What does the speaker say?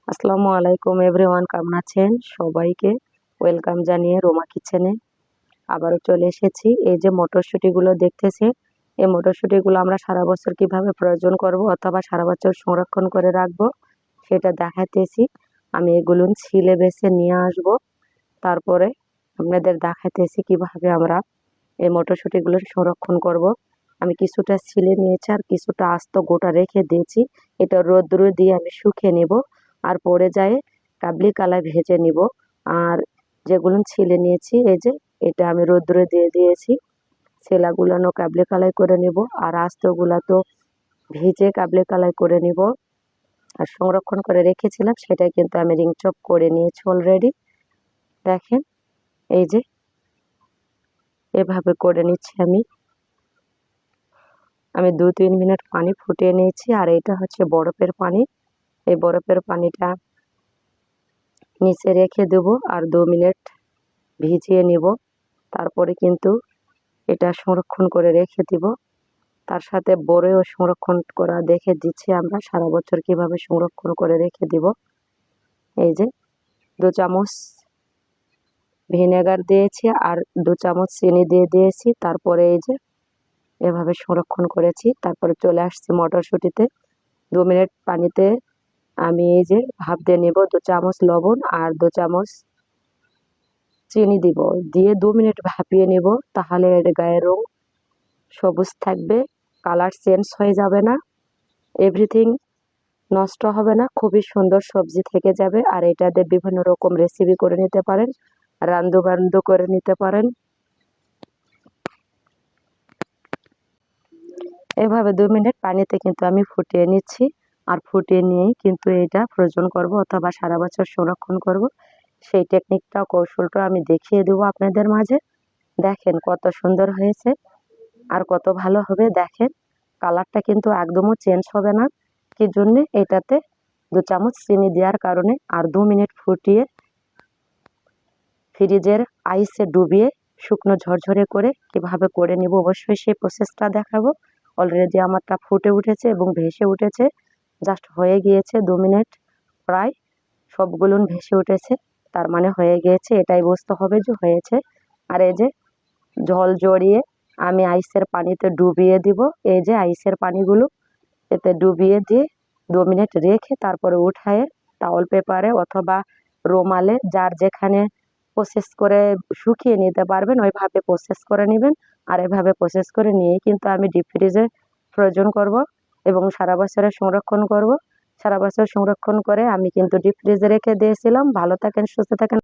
আসসালামু আলাইকুম এভরিওয়ান, কেমন আছেন? সবাইকে ওয়েলকাম জানিয়ে রোমা কিচেনে আবারও চলে এসেছি। এই যে মটরশুঁটিগুলো দেখতেছে, এই মটরশুঁটিগুলো আমরা সারা বছর কিভাবে প্রয়োজন করব অথবা সারা বছর সংরক্ষণ করে রাখবো সেটা দেখাইতেছি। আমি এগুলো ছিলে বেছে নিয়ে আসব, তারপরে আপনাদের দেখাইতেছি কিভাবে আমরা এই মটরশুঁটিগুলো সংরক্ষণ করব। আমি কিছুটা ছিলে নিয়েছি আর কিছুটা আস্ত গোটা রেখে দিয়েছি। এটা রোদ্দুরে দিয়ে আমি শুকিয়ে নেব, আর পরে যায় কাবলি কালায় ভেজে নিব। আর যেগুলো ছিলে নিয়েছি এই যে এটা আমি রোদ্দুরে দিয়ে দিয়েছি। ছেলাগুলানো কাবলি কালাই করে নিব, আর আস্তগুলা তো ভেজে কাবলি কালাই করে নিব। আর সংরক্ষণ করে রেখেছিলাম সেটা কিন্তু আমি রিং চপ করে নিয়েছি অলরেডি। দেখেন এই যে এভাবে করে নিচ্ছি আমি। আমি 2-3 মিনিট পানি ফুটিয়ে নিয়েছি, আর এটা হচ্ছে বরফের পানি। এই বরফের পানিটা নিচে রেখে দেবো আর 2 মিনিট ভিজিয়ে নিব। তারপরে কিন্তু এটা সংরক্ষণ করে রেখে দিব। তার সাথে বড়িও সংরক্ষণ করা দেখে দিচ্ছি আমরা সারা বছর কিভাবে সংরক্ষণ করে রেখে দিব। এই যে 2 চামচ ভিনেগার দিয়েছি আর 2 চামচ চিনি দিয়ে দিয়েছি। তারপরে এই যে এভাবে সংরক্ষণ করেছি। তারপরে চলে আসছি মটরশুঁটিতে। 2 মিনিট পানিতে আমি এই যে ভাপ দিয়ে নেব। 2 চামচ লবণ আর 2 চামচ চিনি দিব, দিয়ে 2 মিনিট ভাপিয়ে নেব। তাহলে এর গায়ের রং সবুজ থাকবে, কালার চেঞ্জ হয়ে যাবে না, এভরিথিং নষ্ট হবে না, খুবই সুন্দর সবজি থেকে যাবে। আর এটা দিয়ে বিভিন্ন রকম রেসিপি করে নিতে পারেন, রান্ধু বান্ধু করে নিতে পারেন। এভাবে 2 মিনিট পানিতে কিন্তু আমি ফুটিয়ে নিচ্ছি। আর ফুটিয়ে নিয়েই কিন্তু এটা ফ্রোজন করব অথবা সারা বছর সংরক্ষণ করব। সেই টেকনিকটা কৌশলটা আমি দেখিয়ে দেবো আপনাদের মাঝে। দেখেন কত সুন্দর হয়েছে আর কত ভালো হবে। দেখেন কালারটা কিন্তু একদমও চেঞ্জ হবে না। কি জন্যে? এটাতে 2 চামচ চিনি দেওয়ার কারণে। আর 2 মিনিট ফুটিয়ে ফ্রিজের আইসে ডুবিয়ে শুকনো ঝরঝরে করে কিভাবে করে নিব অবশ্যই সেই প্রসেসটা দেখাবো। অলরেডি আমারটা ফুটে উঠেছে এবং ভেসে উঠেছে, জাস্ট হয়ে গিয়েছে 2 মিনিট প্রায় সবগুলো ভেসে উঠেছে, তার মানে হয়ে গিয়েছে, এটাই বুঝতে হবে যে হয়েছে। আর এই যে জল জড়িয়ে আমি আইসের পানিতে ডুবিয়ে দিব। এই যে আইসের পানিগুলো এতে ডুবিয়ে দিয়ে 2 মিনিট রেখে তারপরে উঠায়ে টাওয়াল পেপারে অথবা রুমালে যার যেখানে প্রসেস করে শুকিয়ে নিতে পারবেন ওইভাবে প্রসেস করে নেবেন। আর এভাবে প্রসেস করে নিয়েই কিন্তু আমি ডিপ ফ্রিজে ফ্রোজন করব এবং সারা বছরের সংরক্ষণ করব। সারা বছর সংরক্ষণ করে আমি কিন্তু ডিপ ফ্রিজে রেখে দিয়েছিলাম। ভালো থাকেন, সুস্থ থাকেন।